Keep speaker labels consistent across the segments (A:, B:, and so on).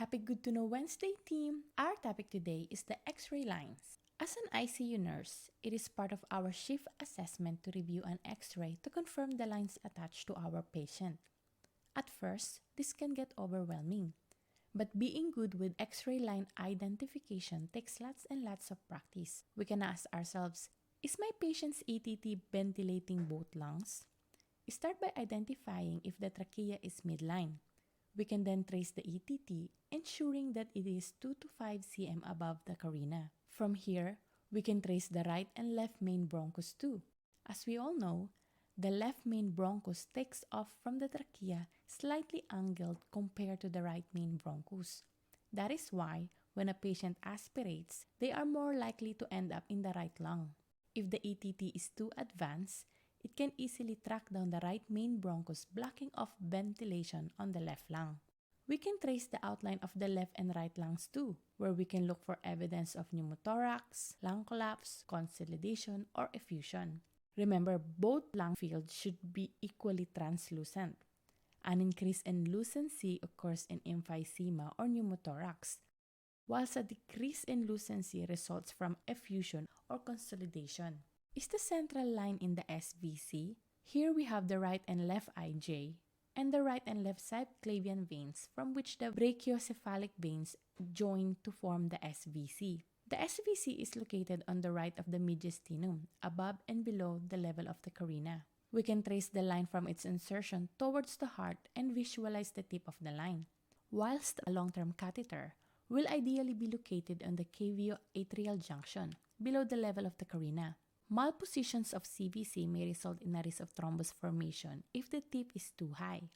A: Happy Good to Know Wednesday, team! Our topic today is the X-ray lines. As an ICU nurse, it is part of our shift assessment to review an X-ray to confirm the lines attached to our patient. At first, this can get overwhelming. But being good with X-ray line identification takes lots and lots of practice. We can ask ourselves, is my patient's ATT ventilating both lungs? Start by identifying if the trachea is midline. We can then trace the ATT, ensuring that it is 2 to 5 cm above the carina. From here, we can trace the right and left main bronchus too. As we all know, the left main bronchus takes off from the trachea slightly angled compared to the right main bronchus. That is why, when a patient aspirates, they are more likely to end up in the right lung. If the ATT is too advanced, it can easily track down the right main bronchus, blocking off ventilation on the left lung. We can trace the outline of the left and right lungs too, where we can look for evidence of pneumothorax, lung collapse, consolidation, or effusion. Remember, both lung fields should be equally translucent. An increase in lucency occurs in emphysema or pneumothorax, whilst a decrease in lucency results from effusion or consolidation. Is the central line in the SVC? Here we have the right and left IJ and the right and left subclavian veins from which the brachiocephalic veins join to form the SVC. The SVC is located on the right of the mediastinum, above and below the level of the carina. We can trace the line from its insertion towards the heart and visualize the tip of the line, whilst a long-term catheter will ideally be located on the cavio-atrial junction, below the level of the carina. Malpositions of CVC may result in a risk of thrombus formation if the tip is too high,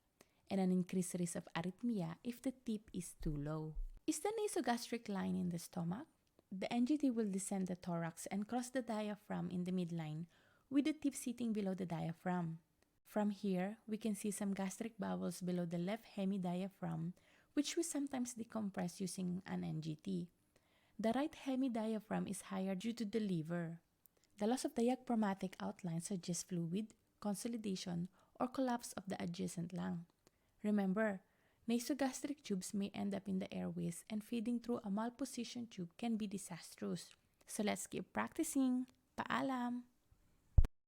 A: and an increased risk of arrhythmia if the tip is too low. Is the nasogastric line in the stomach? The NGT will descend the thorax and cross the diaphragm in the midline, with the tip sitting below the diaphragm. From here, we can see some gastric bowels below the left hemidiaphragm, which we sometimes decompress using an NGT. The right hemidiaphragm is higher due to the liver. The loss of diaphragmatic outline suggests fluid, consolidation, or collapse of the adjacent lung. Remember, nasogastric tubes may end up in the airways, and feeding through a malpositioned tube can be disastrous. So let's keep practicing. Paalam!